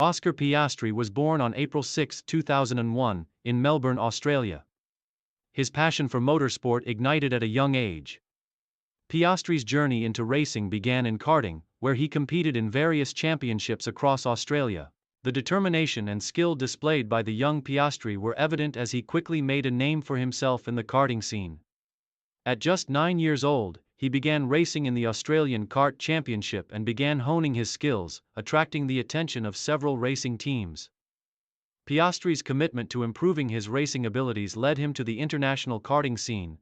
Oscar Piastri was born on April 6, 2001, in Melbourne, Australia. His passion for motorsport ignited at a young age. Piastri's journey into racing began in karting, where he competed in various championships across Australia. The determination and skill displayed by the young Piastri were evident as he quickly made a name for himself in the karting scene. At just 9 years old, he began racing in the Australian Kart Championship and began honing his skills, attracting the attention of several racing teams. Piastri's commitment to improving his racing abilities led him to the international karting scene,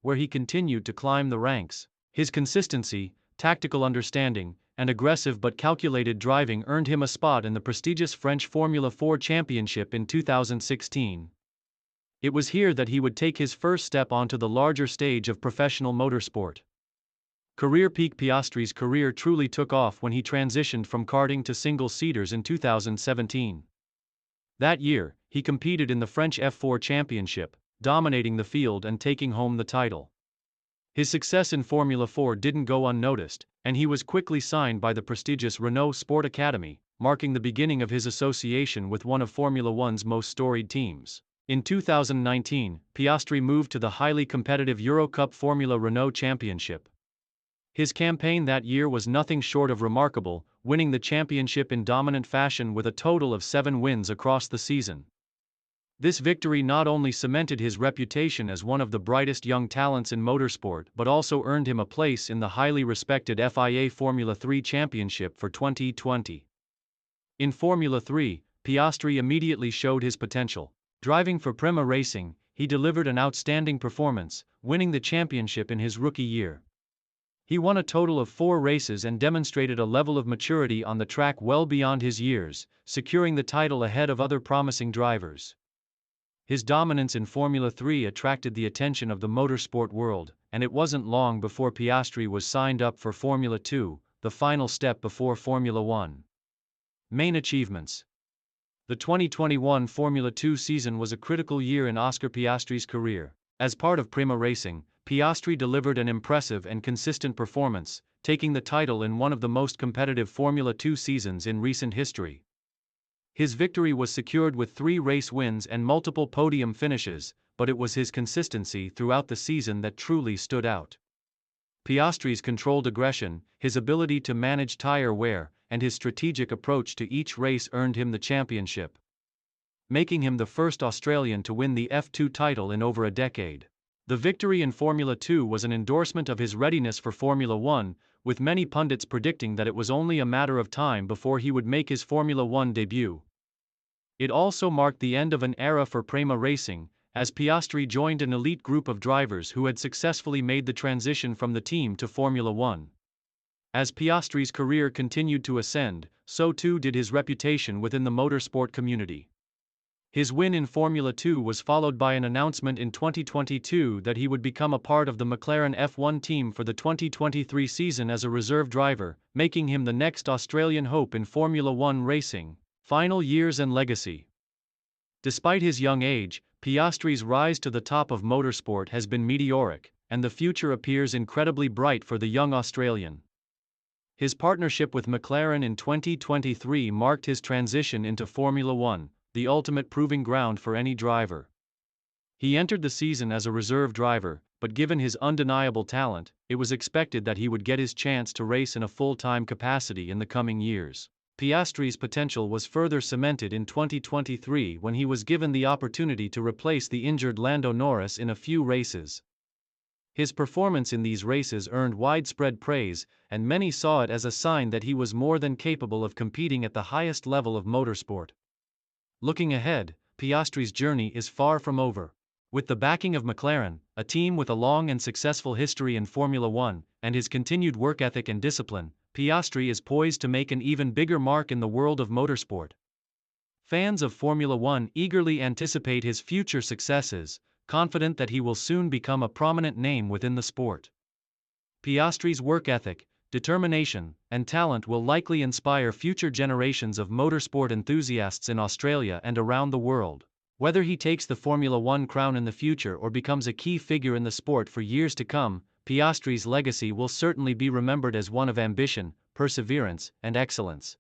where he continued to climb the ranks. His consistency, tactical understanding, and aggressive but calculated driving earned him a spot in the prestigious French Formula 4 Championship in 2016. It was here that he would take his first step onto the larger stage of professional motorsport. Career peak. Piastri's career truly took off when he transitioned from karting to single-seaters in 2017. That year, he competed in the French F4 Championship, dominating the field and taking home the title. His success in Formula 4 didn't go unnoticed, and he was quickly signed by the prestigious Renault Sport Academy, marking the beginning of his association with one of Formula 1's most storied teams. In 2019, Piastri moved to the highly competitive Eurocup Formula Renault Championship. His campaign that year was nothing short of remarkable, winning the championship in dominant fashion with a total of 7 wins across the season. This victory not only cemented his reputation as one of the brightest young talents in motorsport but also earned him a place in the highly respected FIA Formula 3 Championship for 2020. In Formula 3, Piastri immediately showed his potential. Driving for Prema Racing, he delivered an outstanding performance, winning the championship in his rookie year. He won a total of 4 races and demonstrated a level of maturity on the track well beyond his years, securing the title ahead of other promising drivers. His dominance in Formula 3 attracted the attention of the motorsport world, and it wasn't long before Piastri was signed up for Formula 2, the final step before Formula 1. Main achievements. The 2021 Formula 2 season was a critical year in Oscar Piastri's career. As part of Prema Racing, Piastri delivered an impressive and consistent performance, taking the title in one of the most competitive Formula 2 seasons in recent history. His victory was secured with 3 race wins and multiple podium finishes, but it was his consistency throughout the season that truly stood out. Piastri's controlled aggression, his ability to manage tire wear, and his strategic approach to each race earned him the championship, making him the first Australian to win the F2 title in over a decade. The victory in Formula 2 was an endorsement of his readiness for Formula 1, with many pundits predicting that it was only a matter of time before he would make his Formula 1 debut. It also marked the end of an era for Prema Racing, as Piastri joined an elite group of drivers who had successfully made the transition from the team to Formula 1. As Piastri's career continued to ascend, so too did his reputation within the motorsport community. His win in Formula 2 was followed by an announcement in 2022 that he would become a part of the McLaren F1 team for the 2023 season as a reserve driver, making him the next Australian hope in Formula 1 racing. Final years and legacy. Despite his young age, Piastri's rise to the top of motorsport has been meteoric, and the future appears incredibly bright for the young Australian. His partnership with McLaren in 2023 marked his transition into Formula 1, the ultimate proving ground for any driver. He entered the season as a reserve driver, but given his undeniable talent, it was expected that he would get his chance to race in a full-time capacity in the coming years. Piastri's potential was further cemented in 2023 when he was given the opportunity to replace the injured Lando Norris in a few races. His performance in these races earned widespread praise, and many saw it as a sign that he was more than capable of competing at the highest level of motorsport. Looking ahead, Piastri's journey is far from over. With the backing of McLaren, a team with a long and successful history in Formula 1, and his continued work ethic and discipline, Piastri is poised to make an even bigger mark in the world of motorsport. Fans of Formula 1 eagerly anticipate his future successes, confident that he will soon become a prominent name within the sport. Piastri's work ethic, determination, and talent will likely inspire future generations of motorsport enthusiasts in Australia and around the world. Whether he takes the Formula 1 crown in the future or becomes a key figure in the sport for years to come, Piastri's legacy will certainly be remembered as one of ambition, perseverance, and excellence.